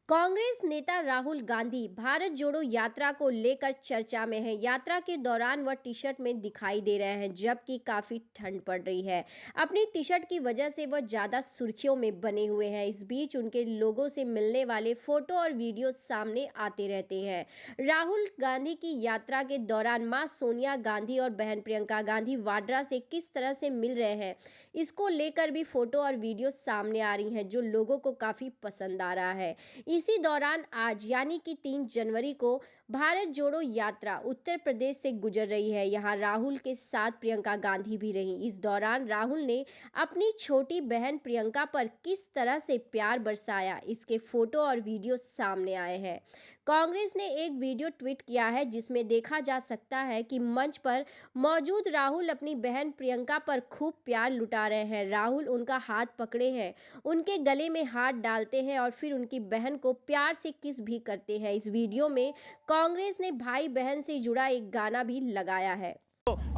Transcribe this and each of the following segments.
कांग्रेस नेता राहुल गांधी भारत जोड़ो यात्रा को लेकर चर्चा में है। यात्रा के दौरान वह टी शर्ट में दिखाई दे रहे हैं, जबकि काफी ठंड पड़ रही है। अपनी टी शर्ट की वजह से वह ज्यादा सुर्खियों में बने हुए हैं। इस बीच उनके लोगों से मिलने वाले फोटो और वीडियो सामने आते रहते हैं। राहुल गांधी की यात्रा के दौरान मां सोनिया गांधी और बहन प्रियंका गांधी वाड्रा से किस तरह से मिल रहे हैं, इसको लेकर भी फोटो और वीडियो सामने आ रही हैं, जो लोगों को काफी पसंद आ रहा है। इसी दौरान आज यानी कि 3 जनवरी को भारत जोड़ो यात्रा उत्तर प्रदेश से गुजर रही है। यहाँ राहुल के साथ प्रियंका गांधी भी रहीं। इस दौरान राहुल ने अपनी छोटी बहन प्रियंका पर किस तरह से प्यार बरसाया, इसके फोटो और वीडियो सामने आए हैं। कांग्रेस ने एक वीडियो ट्वीट किया है, जिसमें देखा जा सकता है कि मंच पर मौजूद राहुल अपनी बहन प्रियंका पर खूब प्यार लुटा रहे हैं। राहुल उनका हाथ पकड़े हैं, उनके गले में हाथ डालते हैं और फिर उनकी बहन को प्यार से किस भी करते हैं। इस वीडियो में कांग्रेस ने भाई बहन से जुड़ा एक गाना भी लगाया है।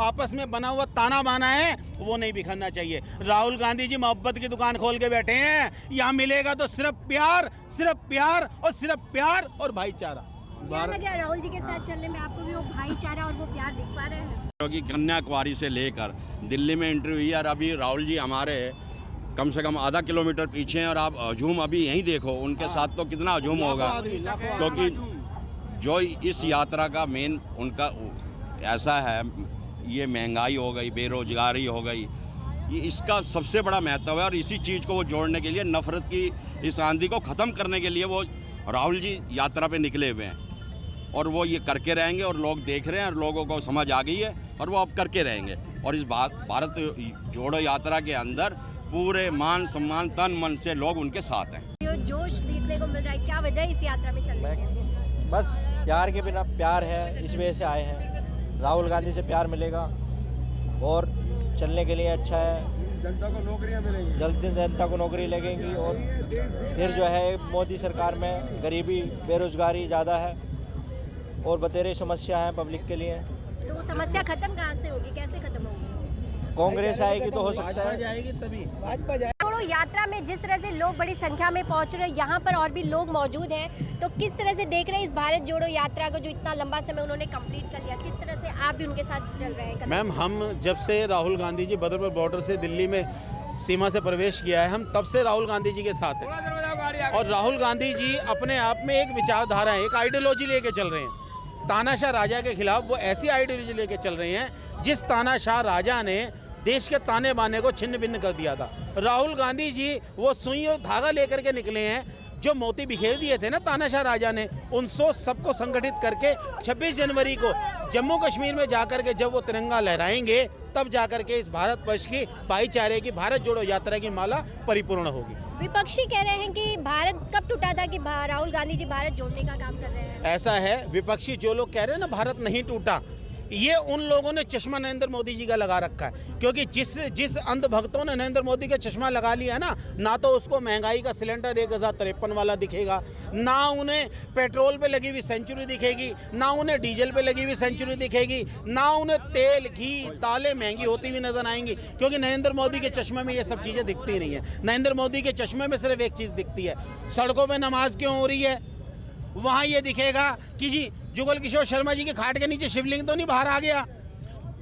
आपस में बना हुआ ताना बाना है, वो नहीं बिखरना चाहिए। राहुल गांधी जी मोहब्बत की दुकान खोल के बैठे हैं। यहाँ मिलेगा तो सिर्फ प्यार और सिर्फ प्यार और भाईचारा। क्या लग रहा है राहुल जी के साथ चलने में आपको भी वो भाईचारा और वो प्यार दिख पा रहे हैं? क्योंकि कन्याकुमारी से लेकर दिल्ली में इंटरव्यू हुई और अभी राहुल जी हमारे कम से कम आधा किलोमीटर पीछे हैं और आप हजूम अभी यहीं देखो, उनके साथ तो कितना हजूम होगा। क्योंकि जो इस यात्रा का मेन उनका ऐसा है, ये महंगाई हो गई, बेरोजगारी हो गई, ये इसका सबसे बड़ा महत्व है। और इसी चीज़ को वो जोड़ने के लिए, नफरत की इस आंधी को ख़त्म करने के लिए वो राहुल जी यात्रा पे निकले हुए हैं और वो ये करके रहेंगे। और लोग देख रहे हैं और लोगों को समझ आ गई है और वो अब करके रहेंगे। और इस भारत जोड़ो यात्रा के अंदर पूरे मान सम्मान तन मन से लोग उनके साथ हैं। जोश देखने को मिल रहा है, क्या वजह है इस यात्रा में चलने की? बस प्यार के बिना, प्यार है इस वजह से आए हैं। राहुल गांधी से प्यार मिलेगा और चलने के लिए अच्छा है। जनता को नौकरियां मिलेंगी, जल्दी जनता को नौकरी लगेंगी। और फिर जो है मोदी सरकार में गरीबी बेरोजगारी ज़्यादा है और बतेरे समस्या है पब्लिक के लिए। तो वो समस्या खत्म कहाँ से होगी, कैसे खत्म होगी? कांग्रेस आएगी तो हो सकता है। जाएगी तभी। जोड़ो यात्रा में जिस तरह से लोग बड़ी संख्या में पहुंच रहे हैं, यहाँ पर और भी लोग मौजूद हैं, तो किस तरह से देख रहे हैं इस भारत जोड़ो यात्रा को, जो इतना लंबा समय उन्होंने कंप्लीट कर लिया? किस तरह से आप भी उनके साथ चल रहे हैं? मैम, हम जब से राहुल गांधी जी बदरपुर बॉर्डर से दिल्ली में सीमा से प्रवेश किया है, हम तब से राहुल गांधी जी के साथ हैं। और राहुल गांधी जी अपने आप में एक विचारधारा है, एक आइडियोलॉजी लेके चल रहे हैं। तानाशाह राजा के खिलाफ वो ऐसी आइडियोलॉजी लेके चल रहे हैं जिस तानाशाह राजा ने देश के ताने बाने को छिन्न भिन्न कर दिया था। राहुल गांधी जी वो सुई और धागा लेकर के निकले हैं, जो मोती बिखेर दिए थे ना तानाशाह राजा ने, उन सबको संगठित करके 26 जनवरी को जम्मू कश्मीर में जाकर के जब वो तिरंगा लहराएंगे, तब जाकर के इस भारत वर्ष की भाईचारे की भारत जोड़ो यात्रा की माला परिपूर्ण होगी। विपक्षी कह रहे हैं कि भारत कब टूटा था कि राहुल गांधी जी भारत जोड़ने का काम कर रहे हैं। ऐसा है, विपक्षी जो लोग कह रहे हैं ना भारत नहीं टूटा, ये उन लोगों ने चश्मा नरेंद्र मोदी जी का लगा रखा है। क्योंकि जिस अंधभक्तों ने नरेंद्र मोदी का चश्मा लगा लिया है ना तो उसको महंगाई का सिलेंडर 1053 वाला दिखेगा, ना उन्हें पेट्रोल पे लगी हुई सेंचुरी दिखेगी, ना उन्हें डीजल पे लगी हुई सेंचुरी दिखेगी, ना उन्हें तेल घी दालें महंगी होती हुई नजर आएंगी। क्योंकि नरेंद्र मोदी के चश्मे में ये सब चीज़ें दिखती नहीं है। नरेंद्र मोदी के चश्मे में सिर्फ एक चीज़ दिखती है, सड़कों पर नमाज क्यों हो रही है, वहाँ ये दिखेगा कि जी जुगल किशोर शर्मा जी के खाट के नीचे शिवलिंग तो नहीं बाहर आ गया।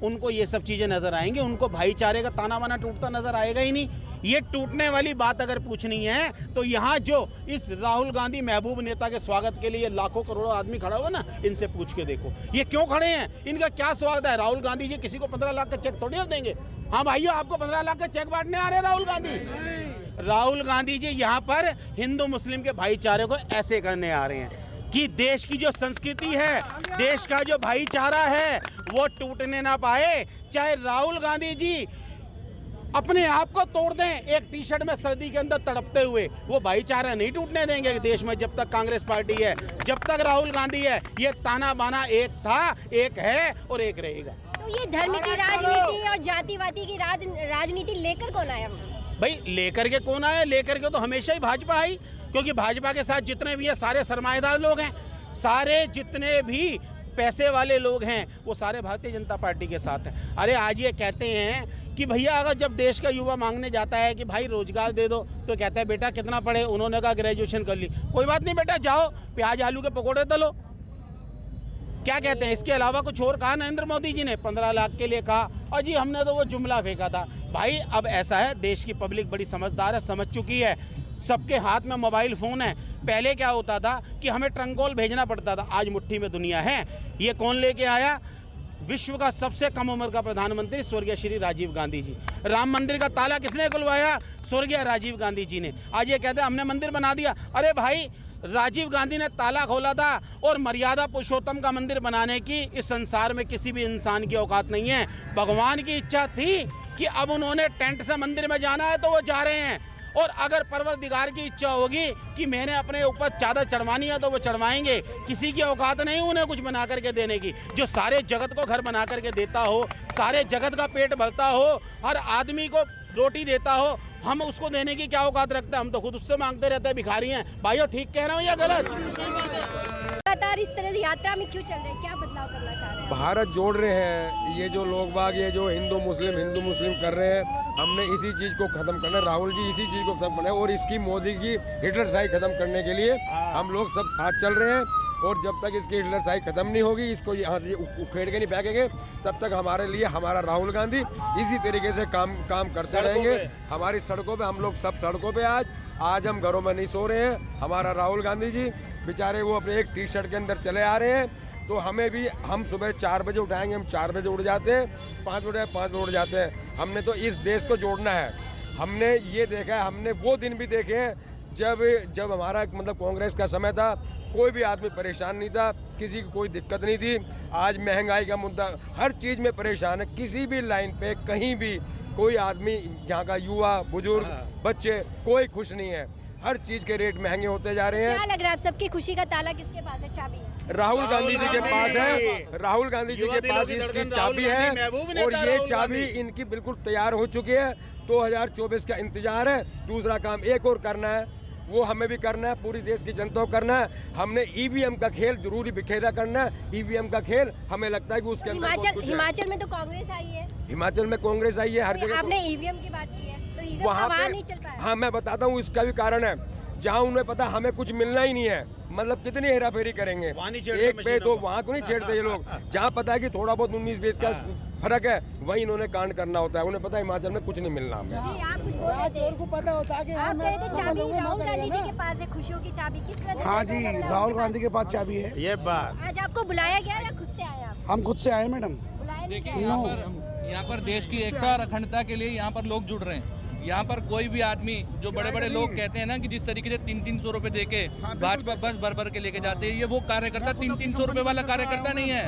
उनको ये सब चीज़ें नज़र आएंगी, उनको भाईचारे का ताना बाना टूटता नज़र आएगा ही नहीं। ये टूटने वाली बात अगर पूछनी है तो यहाँ जो इस राहुल गांधी महबूब नेता के स्वागत के लिए लाखों करोड़ों आदमी खड़ा हुआ ना, इनसे पूछ के देखो ये क्यों खड़े हैं, इनका क्या स्वागत है। राहुल गांधी जी किसी को 15 लाख का चेक थोड़ी ना देंगे। हाँ भाइयों, आपको 15 लाख का चेक बांटने आ रहे राहुल गांधी? राहुल गांधी जी यहाँ पर हिंदू मुस्लिम के भाईचारे को ऐसे करने आ रहे हैं कि देश की जो संस्कृति है, देश का जो भाईचारा है, वो टूटने ना पाए। चाहे राहुल गांधी जी अपने आप को तोड़ दें एक टी शर्ट में सर्दी के अंदर तड़पते हुए, वो भाईचारा नहीं टूटने देंगे देश में। जब तक कांग्रेस पार्टी है, जब तक राहुल गांधी है, ये ताना बाना एक था, एक है और एक रहेगा। तो ये धर्म की राजनीति और जातिवादी की राजनीति लेकर कौन आया? भाई लेकर के कौन आया? लेकर के तो हमेशा ही भाजपा आई। क्योंकि भाजपा के साथ जितने भी हैं सारे सरमाएदार लोग हैं, सारे जितने भी पैसे वाले लोग हैं, वो सारे भारतीय जनता पार्टी के साथ हैं। अरे आज ये कहते हैं कि भैया अगर जब देश का युवा मांगने जाता है कि भाई रोजगार दे दो, तो कहता है बेटा कितना पढ़े, उन्होंने कहा ग्रेजुएशन कर ली, कोई बात नहीं बेटा जाओ प्याज आलू के पकौड़े तलो। क्या कहते हैं, इसके अलावा कुछ और कहा नरेंद्र मोदी जी ने? 15 लाख के लिए कहा, और जी हमने तो वो जुमला फेंका था। भाई अब ऐसा है, देश की पब्लिक बड़ी समझदार है, समझ चुकी है, सबके हाथ में मोबाइल फ़ोन है। पहले क्या होता था कि हमें ट्रंक कॉल भेजना पड़ता था, आज मुट्ठी में दुनिया है। ये कौन लेके आया? विश्व का सबसे कम उम्र का प्रधानमंत्री स्वर्गीय श्री राजीव गांधी जी। राम मंदिर का ताला किसने खुलवाया? स्वर्गीय राजीव गांधी जी ने। आज ये कहते हैं हमने मंदिर बना दिया। अरे भाई, राजीव गांधी ने ताला खोला था, और मर्यादा पुरुषोत्तम का मंदिर बनाने की इस संसार में किसी भी इंसान की औकात नहीं है। भगवान की इच्छा थी कि अब उन्होंने टेंट से मंदिर में जाना है तो वो जा रहे हैं, और अगर परवरदिगार की इच्छा होगी कि मैंने अपने ऊपर चादर चढ़वानी है तो वो चढ़वाएंगे। किसी की औकात नहीं उन्हें कुछ बना करके देने की। जो सारे जगत को घर बना करके देता हो, सारे जगत का पेट भरता हो, हर आदमी को रोटी देता हो, हम उसको देने की क्या औकात रखते हैं? हम तो खुद उससे मांगते रहते हैं, भिखारी हैं। भाइयों ठीक कह रहा हूँ या गलत? लगातार इस तरह से यात्रा में क्यों चल रहे हैं, क्या बदलाव करना चाह रहे हैं? भारत जोड़ रहे हैं। ये जो लोग बाग ये जो हिंदू मुस्लिम कर रहे हैं, हमने इसी चीज़ को ख़त्म करना है। राहुल जी इसी चीज़ को ख़त्म करना है, और इसकी मोदी की हिटलरशाही ख़त्म करने के लिए हम लोग सब साथ चल रहे हैं। और जब तक इसकी हिटलरशाही ख़त्म नहीं होगी, इसको यहाँ से उखेड़ के नहीं फेंकेंगे, तब तक हमारे लिए हमारा राहुल गांधी इसी तरीके से काम करते रहेंगे। हमारी सड़कों पे हम लोग सब सड़कों पे आज हम घरों में नहीं सो रहे हैं। हमारा राहुल गांधी जी बेचारे वो अपने एक टी शर्ट के अंदर चले आ रहे हैं, तो हमें भी, हम सुबह 4 बजे उठाएंगे, हम 4 बजे उठ जाते हैं, 5 बजे उठ जाते हैं। हमने तो इस देश को जोड़ना है। हमने ये देखा है, हमने वो दिन भी देखे हैं जब हमारा मतलब कांग्रेस का समय था, कोई भी आदमी परेशान नहीं था, किसी को कोई दिक्कत नहीं थी। आज महंगाई का मुद्दा, हर चीज़ में परेशान है। किसी भी लाइन पे कहीं भी कोई आदमी, यहाँ का युवा बुजुर्ग बच्चे, कोई खुश नहीं है। हर चीज़ के रेट महंगे होते जा रहे हैं। क्या लग रहा है आप सबकी खुशी का ताला किसके पास है, चाबी? राहुल गांधी जी के पास है। राहुल गांधी जी के पास इसकी चाबी है, और ये चाबी इनकी बिल्कुल तैयार हो चुकी है। 2024 का इंतजार है। दूसरा काम एक और करना है, वो हमें भी करना है, पूरी देश की जनता को करना है। हमने ईवीएम का खेल जरूरी बिखेरा करना है। ईवीएम का खेल हमें लगता है कि उसके अंदर बहुत कुछ है। हिमाचल में तो कांग्रेस आई है। हिमाचल में कांग्रेस आई है, हर जगह। आपने ईवीएम की बात की है, तो ईवीएम वहाँ पे नहीं चल पाया। हाँ, मैं बताता हूँ, इसका भी कारण है। जहाँ उन्हें पता हमें कुछ मिलना ही नहीं है, मतलब कितनी हेरा फेरी करेंगे, एक पे तो वहाँ को नहीं छेड़ते ये लोग। जहाँ पता है कि थोड़ा बहुत 19-20 का फर्क है, वही इन्होंने कांड करना होता है। उन्हें पता है हिमाचल में कुछ नहीं मिलना हमें। चोर को पता होता है कि आप कह रहे थे चाबी राहुल गांधी जी के पास है, खुशियों की चाबी किस तरह? हाँ जी, राहुल गांधी के पास चाबी है। ये बात आज आपको बुलाया गया या खुद से आए आप? हम खुद से आए मैडम। बुलाया नहीं देखिए, गया? यहाँ पर देश की एकता और अखंडता के लिए यहाँ पर लोग जुड़ रहे हैं। यहाँ पर कोई भी आदमी, जो बड़े बड़े लोग कहते हैं ना कि जिस तरीके से 300-300 रुपए देके भाजपा बस भर के लेके जाते हैं, ये वो कार्यकर्ता 300-300 रुपए वाला कार्यकर्ता नहीं है।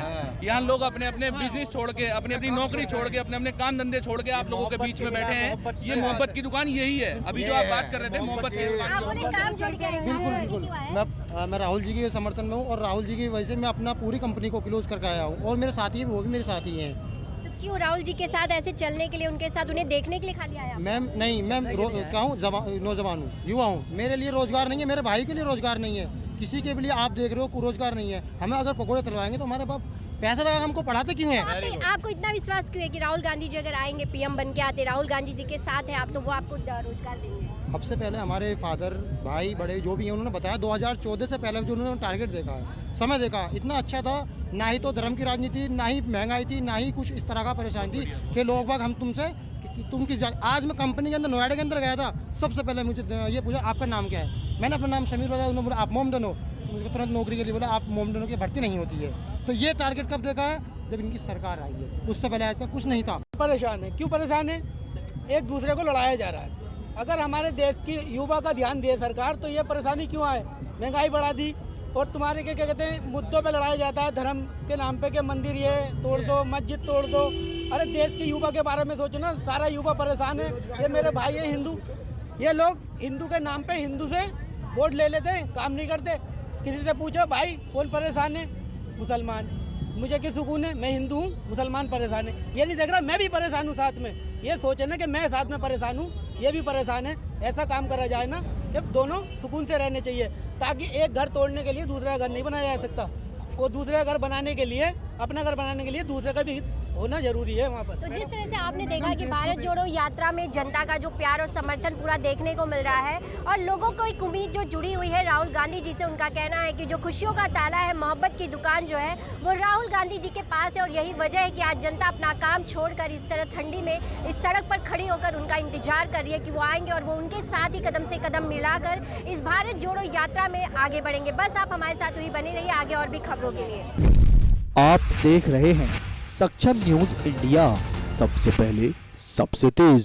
यहाँ लोग अपने अपने बिजनेस छोड़ के, अपनी अपनी नौकरी छोड़ के, अपने अपने काम धंधे छोड़ के आप लोगों के बीच में बैठे हैं। ये मोहब्बत की दुकान यही है। अभी जो आप बात कर रहे थे मोहब्बत की दुकान, आप बोले काम छोड़ के आए। बिल्कुल, मैं राहुल जी के समर्थन में हूँ, और राहुल जी की वजह से मैं अपना पूरी कंपनी को क्लोज करके आया हूँ, और मेरे साथी वो भी मेरे साथी हैं। तो क्यों राहुल जी के साथ ऐसे चलने के लिए, उनके साथ उन्हें देखने के लिए खाली आया? मैं क्या हूँ, नौजवान हूँ, युवा हूँ। मेरे लिए रोजगार नहीं है, मेरे भाई के लिए रोजगार नहीं है, किसी के भी लिए आप देख रहे हो रोजगार नहीं है। हमें अगर पकौड़े तलवाएंगे तो हमारे पास पैसा लगा, हमको पढ़ाते क्यों है? आपको इतना विश्वास क्यों है कि राहुल गांधी जी अगर आएंगे, पीएम बन के आते, राहुल गांधी जी के साथ है आप, तो वो आपको रोजगार देंगे? अब से पहले हमारे फादर, भाई, बड़े जो भी हैं, उन्होंने बताया 2014 से पहले जो उन्होंने टारगेट देखा है, समय देखा, इतना अच्छा था। ना ही तो धर्म की राजनीति, ना ही महंगाई थी, ना ही कुछ इस तरह का परेशानी थी कि लोग बाग हम तुमसे कि तुम किस आज मैं कंपनी के अंदर, नोएडा के अंदर गया था, सबसे पहले मुझे ये पूछा आपका नाम क्या है। मैंने अपना नाम समीर बताया, उन्होंने बोला आप मोमडन हो। मुझे तुरंत नौकरी के लिए बोला आप मोमडनों की भर्ती नहीं होती है। तो ये टारगेट कब देखा है? जब इनकी सरकार आई है, उससे पहले ऐसा कुछ नहीं था। परेशान है। क्यों परेशान है? एक दूसरे को लड़ाया जा रहा है। अगर हमारे देश की युवा का ध्यान दे सरकार, तो ये परेशानी क्यों आए? महंगाई बढ़ा दी, और तुम्हारे क्या कहते हैं, मुद्दों पे लड़ाया जाता है धर्म के नाम पे कि मंदिर ये तोड़ दो, मस्जिद तोड़ दो। अरे देश के युवा के बारे में सोचो ना, सारा युवा परेशान है। ये मेरे भाई है हिंदू, ये लोग हिंदू के नाम पे हिंदू से वोट ले लेते हैं, काम नहीं करते। किसी से पूछो भाई कौन परेशान है? मुसलमान। मुझे क्या सुकून है? मैं हिंदू हूँ, मुसलमान परेशान है। ये नहीं देख रहा मैं भी परेशान हूँ साथ में। ये सोचे ना कि मैं साथ में परेशान हूँ, ये भी परेशान है। ऐसा काम करा जाए ना, जब दोनों सुकून से रहने चाहिए, ताकि एक घर तोड़ने के लिए दूसरा घर नहीं बनाया जा सकता, और दूसरा घर बनाने के लिए, अपना घर बनाने के लिए दूसरे का भी हित होना जरूरी है वहाँ पर। तो जिस तरह से आपने देखा कि भारत जोड़ो यात्रा में जनता का जो प्यार और समर्थन पूरा देखने को मिल रहा है और लोगों को एक उम्मीद जो जुड़ी हुई है राहुल गांधी जी से, उनका कहना है कि जो खुशियों का ताला है, मोहब्बत की दुकान जो है वो राहुल गांधी जी के पास है और यही वजह है कि आज जनता अपना काम छोड़कर इस तरह ठंडी में इस सड़क पर खड़ी होकर उनका इंतजार कर रही है कि वो आएंगे और वो उनके साथ ही कदम से कदम मिलाकर इस भारत जोड़ो यात्रा में आगे बढ़ेंगे। बस आप हमारे साथ ही बने रहिए आगे और भी खबरों के लिए। आप देख रहे हैं सक्षम न्यूज इंडिया, सबसे पहले सबसे तेज।